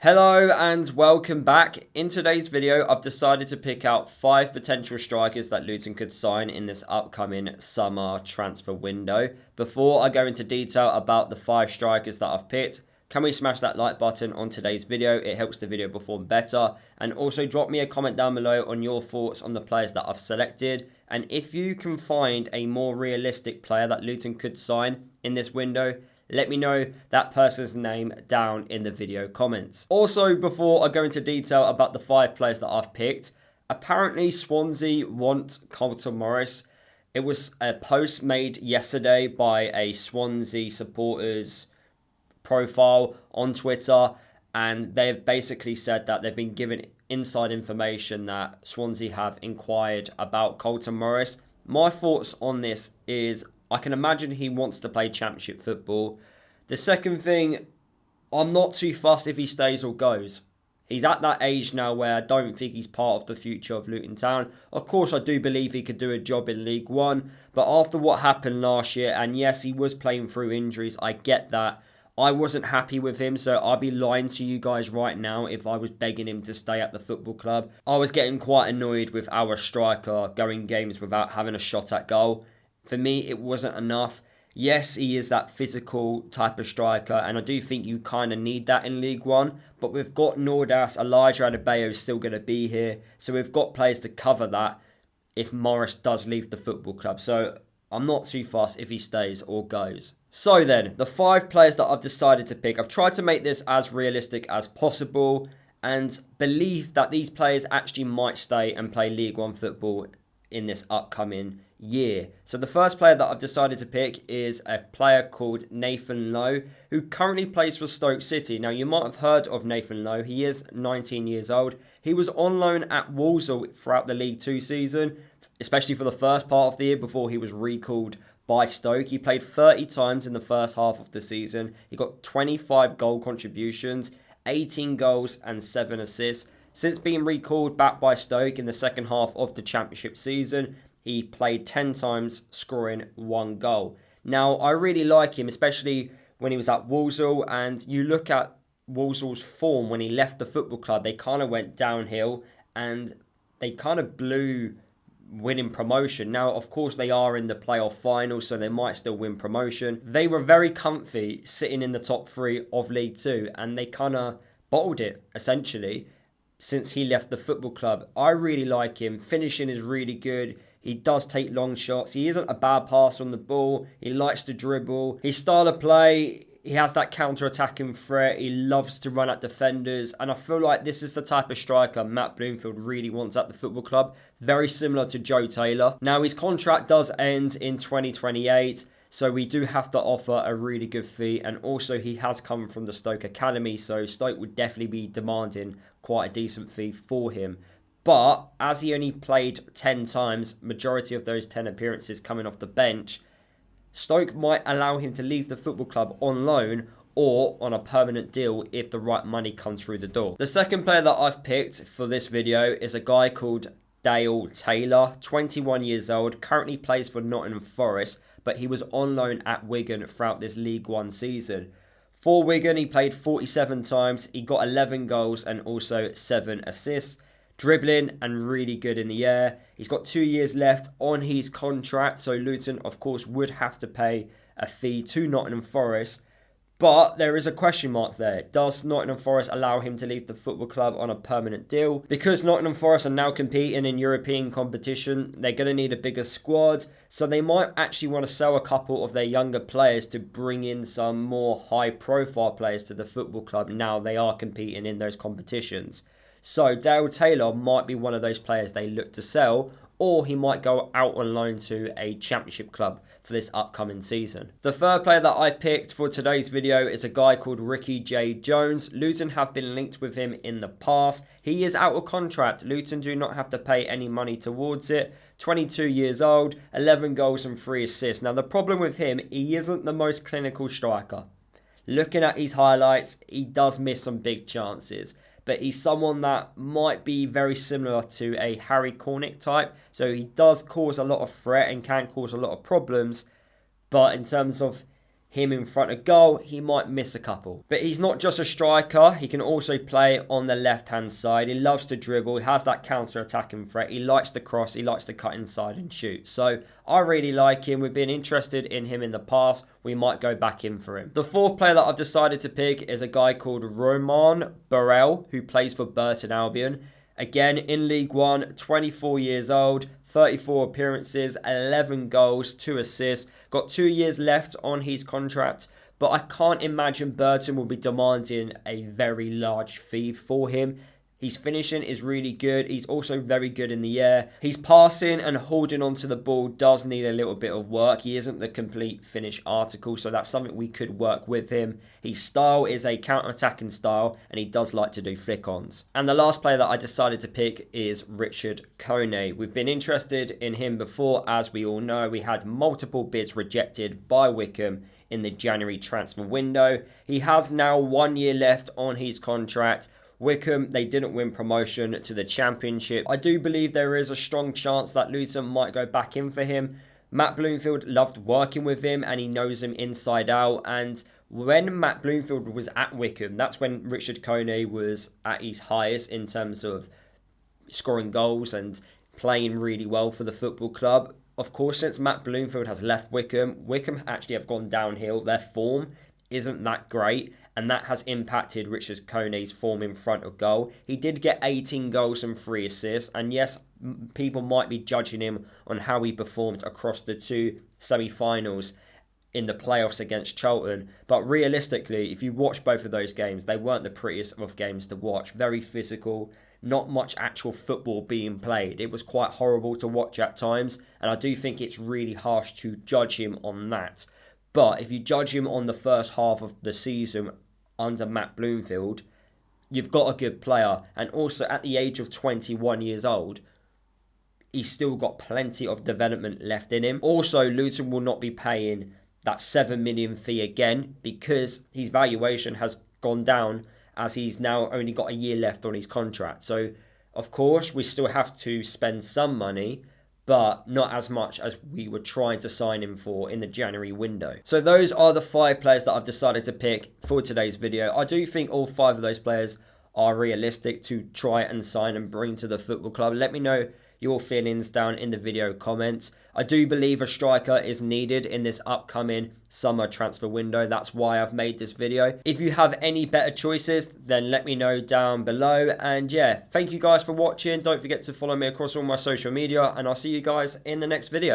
Hello and welcome back. In today's video, I've decided to pick out 5 potential strikers that Luton could sign in this upcoming summer transfer window. Before I go into detail about the 5 strikers that I've picked, can we smash that like button on today's video? It helps the video perform better. And also drop me a comment down below on your thoughts on the players that I've selected. And if you can find a more realistic player that Luton could sign in this window, let me know that person's name down in the video comments. Also, before I go into detail about the 5 players that I've picked, apparently Swansea want Colton Morris. It was a post made yesterday by a Swansea supporters profile on Twitter, and they've basically said that they've been given inside information that Swansea have inquired about Colton Morris. My thoughts on this is I can imagine he wants to play championship football. The second thing, I'm not too fussed if he stays or goes. He's at that age now where I don't think he's part of the future of Luton Town. Of course, I do believe he could do a job in League One, but after what happened last year, and yes, he was playing through injuries, I get that. I wasn't happy with him, so I'd be lying to you guys right now if I was begging him to stay at the football club. I was getting quite annoyed with our striker going games without having a shot at goal. For me, it wasn't enough. Yes, he is that physical type of striker, and I do think you kind of need that in League One. But we've got Nordas, Elijah Adebayo is still going to be here. So we've got players to cover that if Morris does leave the football club. So I'm not too fussed if he stays or goes. So then, the 5 players that I've decided to pick, I've tried to make this as realistic as possible and believe that these players actually might stay and play League One football in this upcoming year. So the first player that I've decided to pick is a player called Nathan Lowe, who currently plays for Stoke City. Now, you might have heard of Nathan Lowe. He is 19 years old. He was on loan at Walsall throughout the League 2 season, especially for the first part of the year before he was recalled by Stoke. He played 30 times in the first half of the season. He got 25 goal contributions, 18 goals and 7 assists. Since being recalled back by Stoke in the second half of the Championship season, he played 10 times, scoring 1 goal. Now, I really like him, especially when he was at Walsall, and you look at Walsall's form when he left the football club, they kind of went downhill, and they kind of blew winning promotion. Now, of course, they are in the playoff final, so they might still win promotion. They were very comfy sitting in the top 3 of League 2, and they kind of bottled it, essentially, since he left the football club. I really like him. Finishing is really good. He does take long shots. He isn't a bad passer on the ball. He likes to dribble. His style of play, he has that counter-attacking threat. He loves to run at defenders. And I feel like this is the type of striker Matt Bloomfield really wants at the football club. Very similar to Joe Taylor. Now, his contract does end in 2028. So we do have to offer a really good fee. And also he has come from the Stoke Academy. So Stoke would definitely be demanding quite a decent fee for him. But as he only played 10 times, majority of those 10 appearances coming off the bench, Stoke might allow him to leave the football club on loan or on a permanent deal if the right money comes through the door. The second player that I've picked for this video is a guy called Dale Taylor, 21 years old, currently plays for Nottingham Forest, but he was on loan at Wigan throughout this League One season. For Wigan, he played 47 times, he got 11 goals and also 7 assists. Dribbling and really good in the air. He's got 2 years left on his contract, so Luton, of course, would have to pay a fee to Nottingham Forest. But there is a question mark there. Does Nottingham Forest allow him to leave the football club on a permanent deal? Because Nottingham Forest are now competing in European competition, they're going to need a bigger squad. So they might actually want to sell a couple of their younger players to bring in some more high-profile players to the football club now they are competing in those competitions. So Dale Taylor might be one of those players they look to sell, or he might go out on loan to a championship club for this upcoming season. The third player that I picked for today's video is a guy called Ricky-Jade Jones. Luton have been linked with him in the past. He is out of contract. Luton do not have to pay any money towards it. 22 years old, 11 goals and 3 assists. Now the problem with him, he isn't the most clinical striker. Looking at his highlights, he does miss some big chances. But he's someone that might be very similar to a Harry Cornick type. So he does cause a lot of threat and can cause a lot of problems. But in terms of him in front of goal, he might miss a couple. But he's not just a striker, he can also play on the left-hand side. He loves to dribble, he has that counter-attacking threat, he likes to cross, he likes to cut inside and shoot. So I really like him. We've been interested in him in the past. We might go back in for him. The fourth player that I've decided to pick is a guy called Roman Burell, who plays for Burton Albion. Again, in League One, 24 years old, 34 appearances, 11 goals, 2 assists. Got 2 years left on his contract, but I can't imagine Burton will be demanding a very large fee for him. His finishing is really good. He's also very good in the air. His passing and holding onto the ball does need a little bit of work. He isn't the complete finished article, so that's something we could work with him. His style is a counter-attacking style, and he does like to do flick-ons. And the last player that I decided to pick is Ricky-Jade. We've been interested in him before, as we all know. We had multiple bids rejected by Wycombe in the January transfer window. He has now 1 year left on his contract. Wycombe, they didn't win promotion to the Championship. I do believe there is a strong chance that Luton might go back in for him. Matt Bloomfield loved working with him and he knows him inside out. And when Matt Bloomfield was at Wycombe, that's when Ricky-Jade was at his highest in terms of scoring goals and playing really well for the football club. Of course, since Matt Bloomfield has left Wycombe, Wycombe actually have gone downhill. Their form isn't that great, and that has impacted Ricky-Jade's form in front of goal. He did get 18 goals and 3 assists, and yes, people might be judging him on how he performed across the 2 semi-finals in the playoffs against Charlton, but realistically, if you watch both of those games, they weren't the prettiest of games to watch. Very physical, not much actual football being played. It was quite horrible to watch at times, and I do think it's really harsh to judge him on that. But if you judge him on the first half of the season under Matt Bloomfield, you've got a good player. And also at the age of 21 years old, he's still got plenty of development left in him. Also, Luton will not be paying that 7 million fee again because his valuation has gone down as he's now only got a year left on his contract. So, of course, we still have to spend some money, but not as much as we were trying to sign him for in the January window. So those are the 5 players that I've decided to pick for today's video. I do think all 5 of those players are realistic to try and sign and bring to the football club. Let me know your feelings down in the video comments. I do believe a striker is needed in this upcoming summer transfer window. That's why I've made this video. If you have any better choices, then let me know down below. And yeah, thank you guys for watching. Don't forget to follow me across all my social media, and I'll see you guys in the next video.